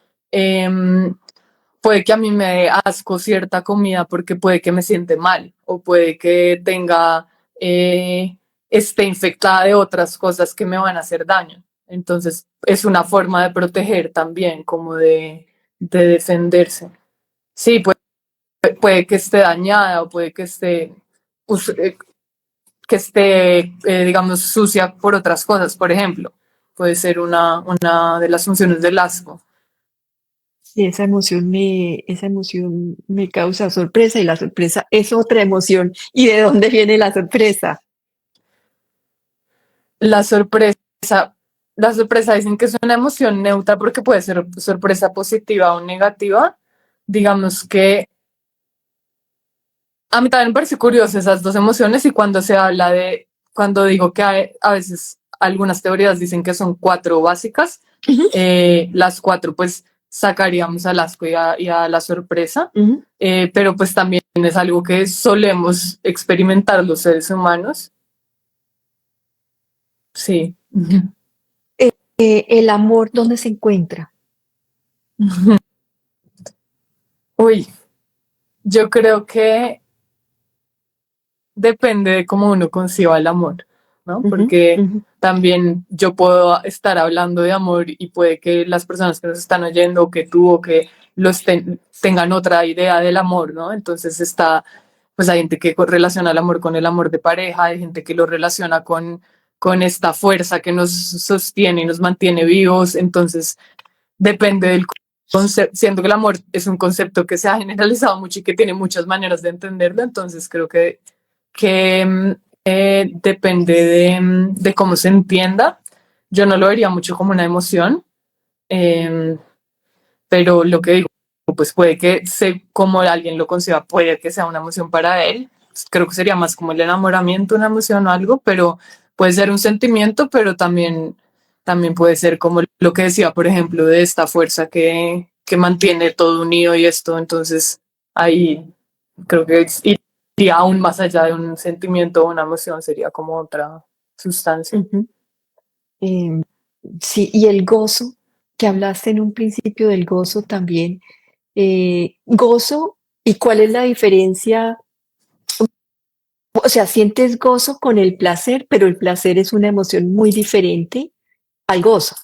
puede que a mí me dé asco cierta comida porque puede que me siente mal o puede que tenga, esté infectada de otras cosas que me van a hacer daño. Entonces, es una forma de proteger también, como de defenderse. Sí, puede que esté dañada o puede que esté, que esté, digamos, sucia por otras cosas, por ejemplo. Puede ser una de las funciones del asco. Y esa emoción me causa sorpresa y la sorpresa es otra emoción. ¿Y de dónde viene la sorpresa? La sorpresa, la sorpresa dicen que es una emoción neutra porque puede ser sorpresa positiva o negativa. Digamos que a mí también me parece curioso esas dos emociones y cuando se habla de, cuando digo que hay, a veces algunas teorías dicen que son cuatro básicas, Ujú, las cuatro pues sacaríamos al asco y a la sorpresa, ujú. pero pues también es algo que solemos experimentar los seres humanos. Sí. El amor, ¿dónde se encuentra? Uy, yo creo que depende de cómo uno conciba el amor, ¿no? Ujú, Porque ujú, también yo puedo estar hablando de amor y puede que las personas que nos están oyendo, o que tú, o que tengan otra idea del amor, ¿no? Entonces está, pues hay gente que relaciona el amor con el amor de pareja, hay gente que lo relaciona con esta fuerza que nos sostiene y nos mantiene vivos, entonces depende del concepto, siendo que el amor es un concepto que se ha generalizado mucho y que tiene muchas maneras de entenderlo, entonces creo que depende de cómo se entienda. Yo no lo vería mucho como una emoción, eh, pero lo que digo, pues puede que como alguien lo conciba, puede que sea una emoción para él. Creo que sería más como el enamoramiento, una emoción o algo, pero puede ser un sentimiento, pero también puede ser como lo que decía, por ejemplo, de esta fuerza que mantiene todo unido y esto. Entonces, ahí creo que iría aún más allá de un sentimiento o una emoción, sería como otra sustancia. ujú. Em, sí, y el gozo, que hablaste en un principio del gozo también. Gozo, ¿y cuál es la diferencia? O sea, sientes gozo con el placer, pero el placer es una emoción muy diferente al gozo.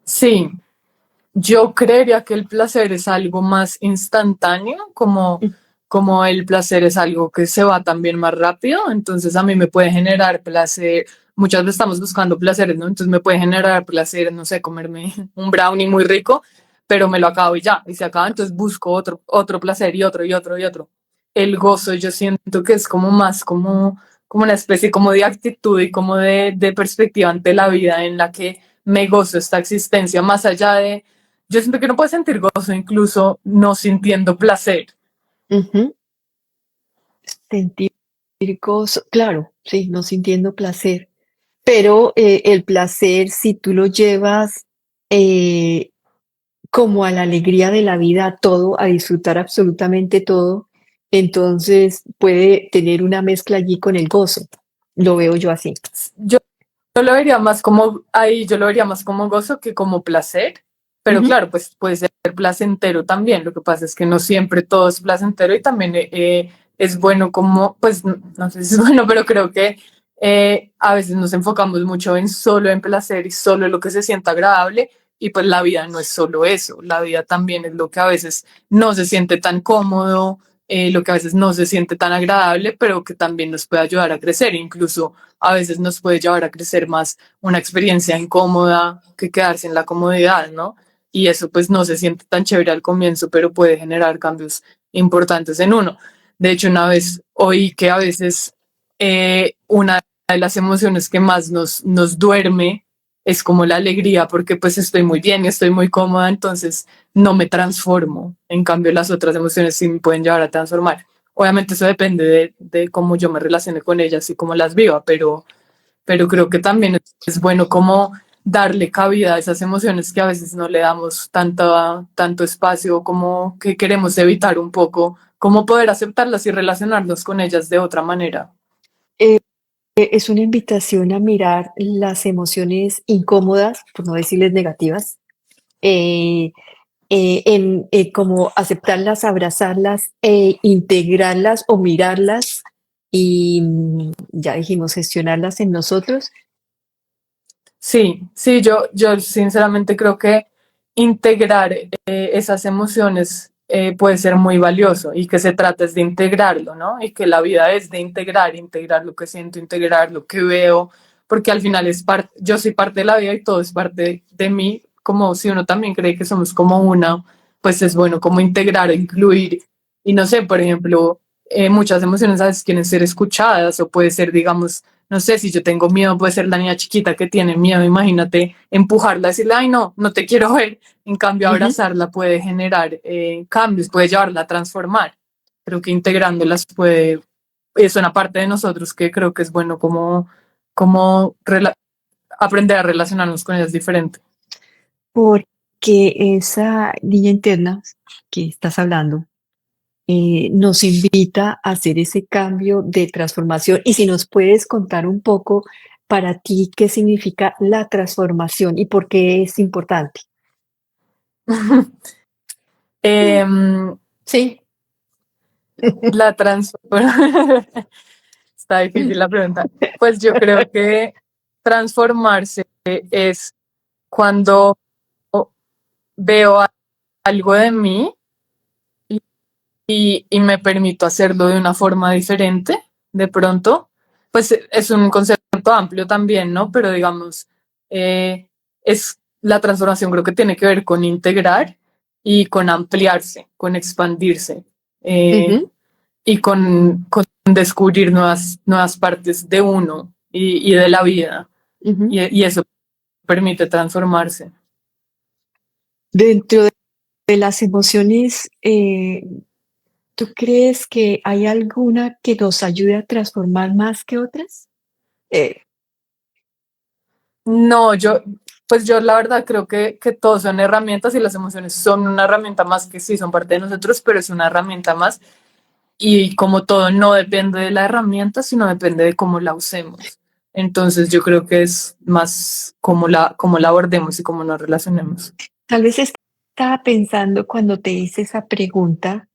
Sí, yo creería que el placer es algo más instantáneo, Mm, como el placer es algo que se va también más rápido, entonces a mí me puede generar placer, muchas veces estamos buscando placeres, ¿no? Entonces me puede generar placer, no sé, comerme un brownie muy rico, pero me lo acabo y ya, y se acaba, entonces busco otro placer y otro y otro y otro. El gozo yo siento que es como más como una especie como de actitud y como de perspectiva ante la vida en la que me gozo esta existencia, más allá de yo siento que no puedes sentir gozo incluso no sintiendo placer. ujú. Sentir gozo, claro, sí, no sintiendo placer, pero el placer, si tú lo llevas eh, como a la alegría de la vida, a todo, a disfrutar absolutamente todo, entonces puede tener una mezcla allí con el gozo. Lo veo yo así. Yo, yo lo vería más como, ahí yo lo vería más como gozo que como placer, pero Ujú, claro, pues puede ser placentero también. Lo que pasa es que no siempre todo es placentero y también es bueno como, pues no sé si es bueno, pero creo que a veces nos enfocamos mucho en solo en placer y solo en lo que se sienta agradable y pues la vida no es solo eso, la vida también es lo que a veces no se siente tan cómodo, lo que a veces no se siente tan agradable, pero que también nos puede ayudar a crecer, incluso a veces nos puede llevar a crecer más una experiencia incómoda que quedarse en la comodidad, ¿no? Y eso pues no se siente tan chévere al comienzo, pero puede generar cambios importantes en uno. De hecho, una vez oí que a veces una de las emociones que más nos duerme es como la alegría, porque pues estoy muy bien y estoy muy cómoda, entonces no me transformo. En cambio, las otras emociones sí me pueden llevar a transformar. Obviamente eso depende de cómo yo me relacione con ellas y cómo las viva, pero creo que también es bueno como darle cabida a esas emociones que a veces no le damos tanto espacio, como que queremos evitar un poco, cómo poder aceptarlas y relacionarnos con ellas de otra manera. Eh, es una invitación a mirar las emociones incómodas, por no decirles negativas, eh, como aceptarlas, abrazarlas, integrarlas o mirarlas y ya dijimos, gestionarlas en nosotros. Sí, sí, yo sinceramente creo que integrar esas emociones puede ser muy valioso y que se trata es de integrarlo, ¿no? Y que la vida es de integrar lo que siento, integrar lo que veo, porque al final es parte, yo soy parte de la vida y todo es parte de mí, como si uno también cree que somos como una, pues es bueno como integrar, incluir, y no sé, por ejemplo, muchas emociones a veces quieren ser escuchadas o puede ser, digamos, no sé, si yo tengo miedo, puede ser la niña chiquita que tiene miedo, imagínate, empujarla, decirle, ay, no, no te quiero ver. En cambio, Ujú. abrazarla puede generar cambios, puede llevarla a transformar. Creo que integrándolas puede, es una parte de nosotros que creo que es bueno como aprender a relacionarnos con ellas diferente. Porque esa niña interna que estás hablando nos invita a hacer ese cambio de transformación. Y si nos puedes contar un poco para ti qué significa la transformación y por qué es importante. Em, Sí. la transformación. Está difícil la pregunta. Pues yo creo que transformarse es cuando veo algo de mí y me permito hacerlo de una forma diferente, de pronto, pues es un concepto amplio también, ¿no? Pero digamos, es la transformación creo que tiene que ver con integrar y con ampliarse, con expandirse Ujú, y con descubrir nuevas partes de uno y de la vida. ujú. Y eso permite transformarse. Dentro de las emociones, ¿tú crees que hay alguna que nos ayude a transformar más que otras? Eh, No, pues yo la verdad creo que todos son herramientas y las emociones son una herramienta más que sí, son parte de nosotros, pero es una herramienta más y como todo no depende de la herramienta, sino depende de cómo la usemos. Entonces yo creo que es más cómo la abordemos y cómo nos relacionemos. Tal vez estaba pensando cuando te hice esa pregunta,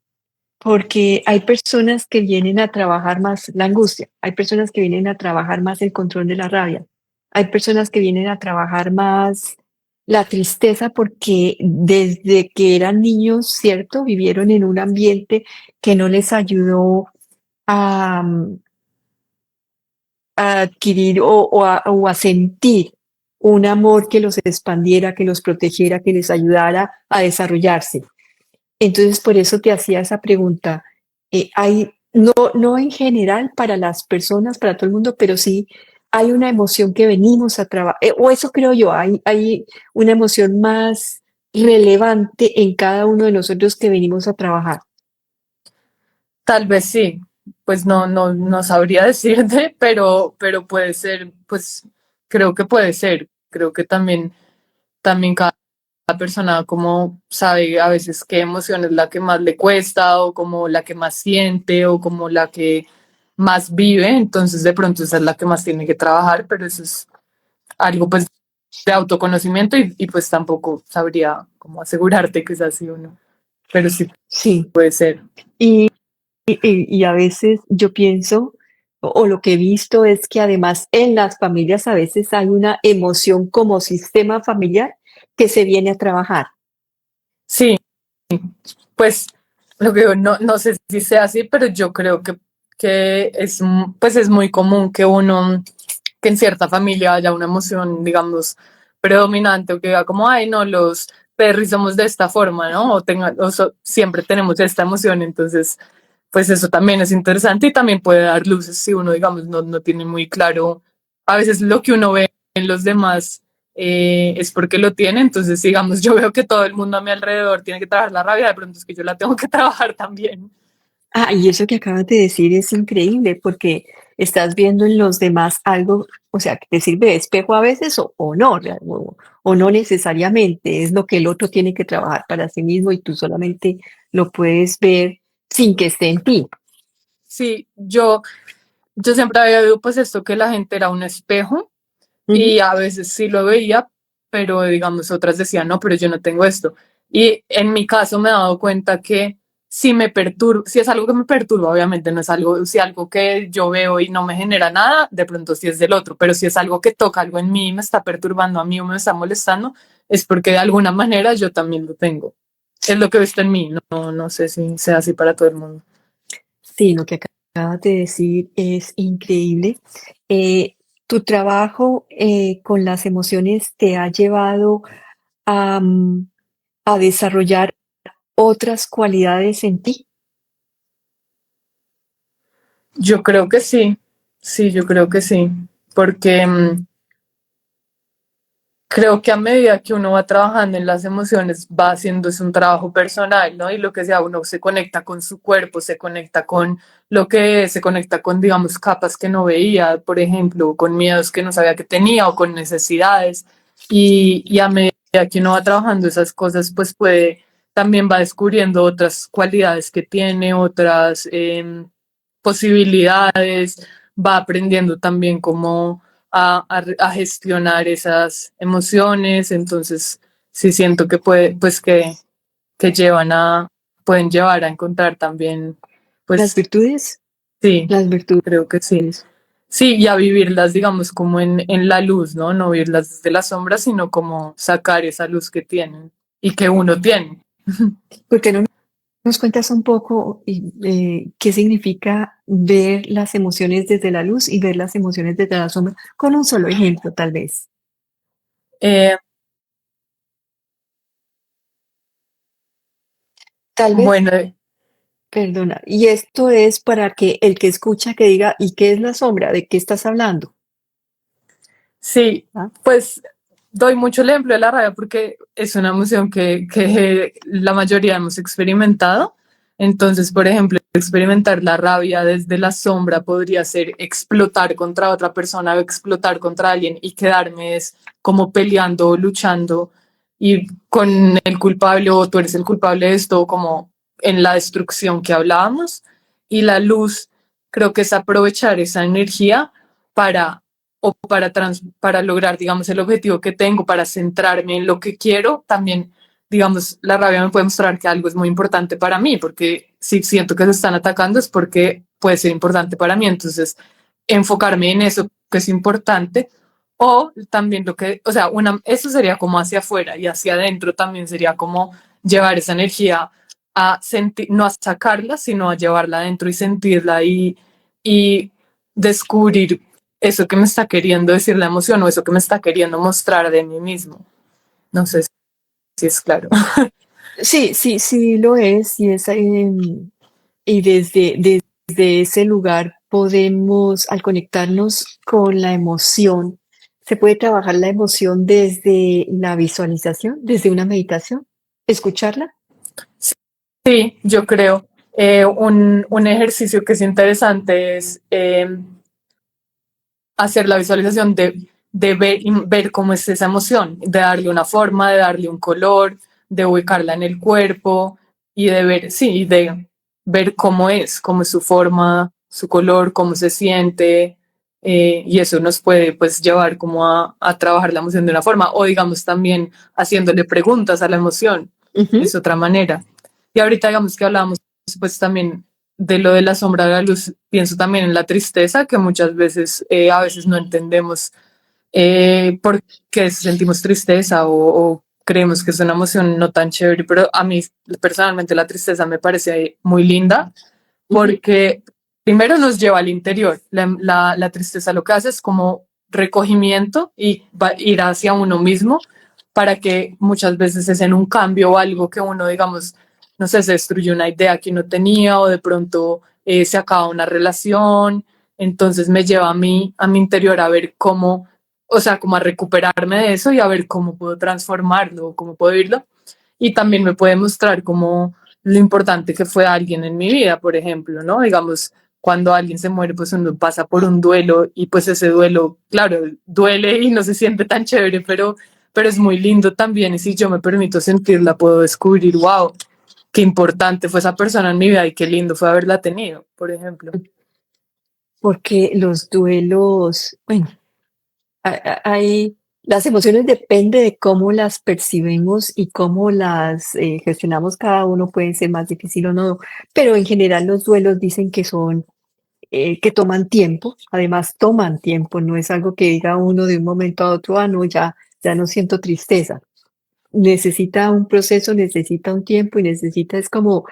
porque hay personas que vienen a trabajar más la angustia, hay personas que vienen a trabajar más el control de la rabia, hay personas que vienen a trabajar más la tristeza porque desde que eran niños, ¿cierto? Vivieron en un ambiente que no les ayudó a, a adquirir o a sentir un amor que los expandiera, que los protegiera, que les ayudara a desarrollarse. Entonces, por eso te hacía esa pregunta. No en general para las personas, para todo el mundo, pero sí hay una emoción que venimos a trabajar, o eso creo yo, hay una emoción más relevante en cada uno de nosotros que venimos a trabajar. Tal vez sí, pues no sabría decirte, pero puede ser, pues creo que puede ser. Creo que también cada persona como sabe a veces qué emoción es la que más le cuesta o como la que más siente o como la que más vive, entonces de pronto esa es la que más tiene que trabajar, pero eso es algo pues de autoconocimiento y pues tampoco sabría cómo asegurarte que es así o no, pero sí Sí, puede ser. y, y a veces yo pienso, o lo que he visto es que además en las familias a veces hay una emoción como sistema familiar que se viene a trabajar. Sí, pues lo que digo, no sé si sea así, pero yo creo que pues es muy común que en cierta familia haya una emoción, digamos, predominante o que diga como, ay, no, los perris somos de esta forma, ¿no? Siempre tenemos esta emoción, entonces, pues eso también es interesante y también puede dar luces si uno, digamos, no tiene muy claro a veces lo que uno ve en los demás es porque lo tiene. Entonces, digamos, yo veo que todo el mundo a mi alrededor tiene que trabajar la rabia, de pronto es que yo la tengo que trabajar también. Ah, y eso que acabas de decir es increíble porque estás viendo en los demás algo, o sea, que te sirve de espejo a veces o no, o no necesariamente, es lo que el otro tiene que trabajar para sí mismo y tú solamente lo puedes ver sin que esté en ti. Sí, yo siempre había visto pues esto que la gente era un espejo y Ujú. a veces sí lo veía, pero digamos otras decían, no, pero yo no tengo esto. Y en mi caso me he dado cuenta que si me perturba, si es algo que me perturba, obviamente no es algo, si algo que yo veo y no me genera nada, de pronto sí es del otro, pero si es algo que toca algo en mí y me está perturbando a mí o me está molestando, es porque de alguna manera yo también lo tengo. es lo que he visto en mí, no sé si sea así para todo el mundo. Sí, lo que acabas de decir es increíble. Tu trabajo con las emociones te ha llevado a, a desarrollar otras cualidades en ti. Yo creo que sí, yo creo que sí, porque creo que a medida que uno va trabajando en las emociones, va haciéndose un trabajo personal, ¿no? Y lo que sea, uno se conecta con su cuerpo, se conecta con lo que es, se conecta con, digamos, capas que no veía, por ejemplo, con miedos que no sabía que tenía o con necesidades. Y a medida que uno va trabajando esas cosas, pues puede, también va descubriendo otras cualidades que tiene, otras posibilidades, va aprendiendo también cómo a gestionar esas emociones, entonces sí siento que puede, pues que llevan pueden llevar a encontrar también, Las pues virtudes, sí, las virtudes. creo que sí. Sí, y a vivirlas, digamos, como en la luz, ¿no? No vivirlas desde la sombra, sino como sacar esa luz que tienen y que uno tiene. ¿Por qué no nos cuentas un poco qué significa ver las emociones desde la luz y ver las emociones desde la sombra? Con un solo ejemplo, tal vez. Eh, Tal vez, bueno, perdona. Y esto es para que el que escucha que diga, ¿y qué es la sombra? ¿De qué estás hablando? sí, ¿Ah? pues doy mucho el ejemplo de la rabia porque es una emoción que la mayoría hemos experimentado. Entonces, por ejemplo, experimentar la rabia desde la sombra podría ser explotar contra otra persona o explotar contra alguien y quedarme es como peleando, luchando y con el culpable o tú eres el culpable de esto, como en la destrucción que hablábamos. Y la luz creo que es aprovechar esa energía para o para lograr, digamos, el objetivo que tengo, para centrarme en lo que quiero, también, digamos, la rabia me puede mostrar que algo es muy importante para mí, porque si siento que se están atacando es porque puede ser importante para mí. Entonces, enfocarme en eso que es importante. O también lo que, o sea, eso sería como hacia afuera y hacia adentro también sería como llevar esa energía a sentir, no a sacarla, sino a llevarla adentro y sentirla y descubrir eso que me está queriendo decir la emoción o eso que me está queriendo mostrar de mí mismo. No sé si es claro. Sí, sí, sí lo es, y es, y desde ese lugar podemos, al conectarnos con la emoción, se puede trabajar la emoción desde la visualización, desde una meditación, escucharla. Sí, yo creo. Un ejercicio que es interesante es hacer la visualización de ver cómo es esa emoción, de darle una forma, de darle un color, de ubicarla en el cuerpo y de ver, sí, de ver cómo es su forma, su color, cómo se siente. Y eso nos puede pues llevar como a trabajar la emoción de una forma o digamos también haciéndole preguntas a la emoción, Ujú. es otra manera. Y ahorita digamos que hablábamos pues también de lo de la sombra de la luz, pienso también en la tristeza, que muchas veces, a veces no entendemos por qué sentimos tristeza o creemos que es una emoción no tan chévere, pero a mí personalmente la tristeza me parece muy linda Ujú. porque primero nos lleva al interior. La tristeza lo que hace es como recogimiento y ir hacia uno mismo para que muchas veces es en un cambio o algo que uno, digamos, no sé, se destruye una idea que uno tenía o de pronto se acaba una relación. Entonces me lleva a mi interior a ver cómo, o sea, como a recuperarme de eso y a ver cómo puedo transformarlo, cómo puedo irlo. Y también me puede mostrar cómo lo importante que fue alguien en mi vida, por ejemplo, ¿no? Digamos, cuando alguien se muere, pues uno pasa por un duelo y pues ese duelo, claro, duele y no se siente tan chévere, pero es muy lindo también y si yo me permito sentirla, puedo descubrir, wow, qué importante fue esa persona en mi vida y qué lindo fue haberla tenido, por ejemplo. Porque los duelos, bueno, hay, las emociones depende de cómo las percibimos y cómo las gestionamos cada uno, pueden ser más difícil o no, pero en general los duelos dicen que son que toman tiempo, además toman tiempo, no es algo que diga uno de un momento a otro, ah, no, ya no siento tristeza. necesita un proceso, necesita un tiempo y necesita es como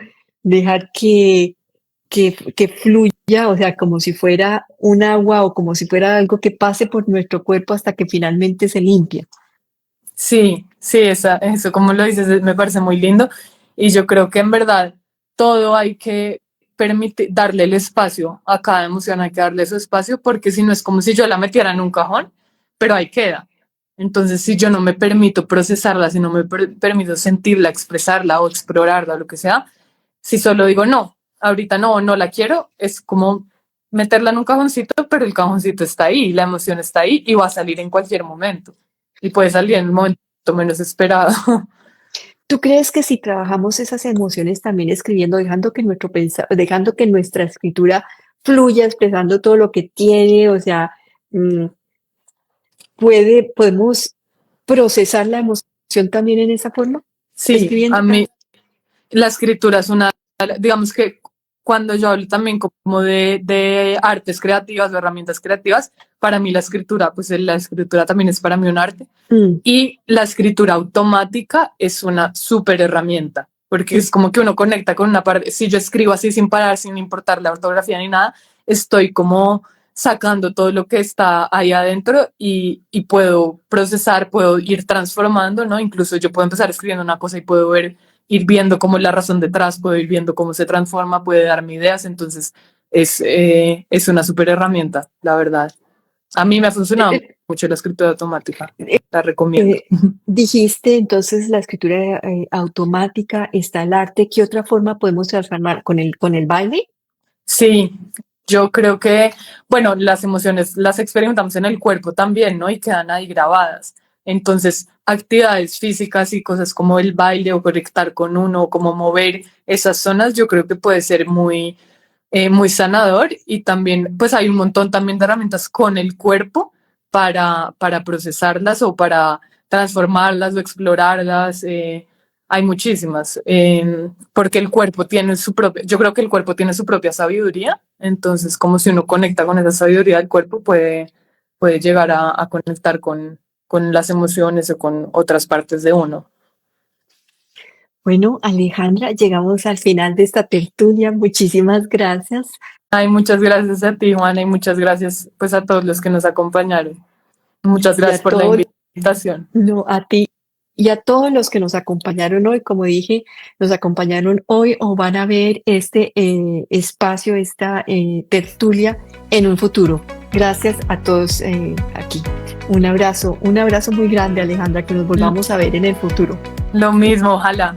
dejar que fluya, o sea, como si fuera un agua o como si fuera algo que pase por nuestro cuerpo hasta que finalmente se limpia. Sí, sí, eso como lo dices me parece muy lindo y yo creo que en verdad todo hay que permitir, darle el espacio a cada emoción, hay que darle su espacio porque si no es como si yo la metiera en un cajón, pero ahí queda. Entonces, si yo no me permito procesarla, si no me permito sentirla, expresarla o explorarla, lo que sea, si solo digo no, ahorita no, no la quiero, es como meterla en un cajoncito, pero el cajoncito está ahí, la emoción está ahí y va a salir en cualquier momento. Y puede salir en el momento menos esperado. ¿Tú crees que si trabajamos esas emociones también escribiendo, dejando que nuestra escritura fluya, expresando todo lo que tiene, o sea, mm, podemos procesar la emoción también en esa forma, Sí, escribiendo? a mí la escritura es una, digamos que cuando yo hablo también como de artes creativas o herramientas creativas, para mí la escritura, pues la escritura también es para mí un arte. Mm, Y la escritura automática es una súper herramienta, porque mm. es como que uno conecta con una parte. Si yo escribo así sin parar, sin importar la ortografía ni nada, estoy como sacando todo lo que está ahí adentro y puedo procesar, puedo ir transformando, ¿no? Incluso yo puedo empezar escribiendo una cosa y puedo ir viendo cómo es la razón detrás, puedo ir viendo cómo se transforma, puede darme ideas, entonces es una súper herramienta, la verdad. A mí me ha funcionado Eh, mucho la escritura automática, eh, la recomiendo. eh, Dijiste entonces la escritura automática, está el arte. ¿Qué otra forma podemos transformar con el baile? Sí, yo creo que, bueno, las emociones las experimentamos en el cuerpo también, ¿no? Y quedan ahí grabadas. Entonces, actividades físicas y cosas como el baile o conectar con uno, o como mover esas zonas, yo creo que puede ser muy sanador y también, pues hay un montón también de herramientas con el cuerpo para procesarlas o para transformarlas o explorarlas. Hay muchísimas, porque el cuerpo tiene su propia, yo creo que el cuerpo tiene su propia sabiduría, entonces como si uno conecta con esa sabiduría del cuerpo puede llegar a conectar con las emociones o con otras partes de uno. Bueno, Alejandra, llegamos al final de esta tertulia. Muchísimas gracias. Ay, muchas gracias a ti, Juana, y muchas gracias pues a todos los que nos acompañaron. Muchas Y gracias a por la todos, invitación. no, a ti y a todos los que nos acompañaron hoy, como dije, nos acompañaron hoy o van a ver este espacio, esta tertulia en un futuro. Gracias a todos aquí. Un abrazo muy grande, Alejandra, que nos volvamos a ver en el futuro. Lo mismo, ojalá.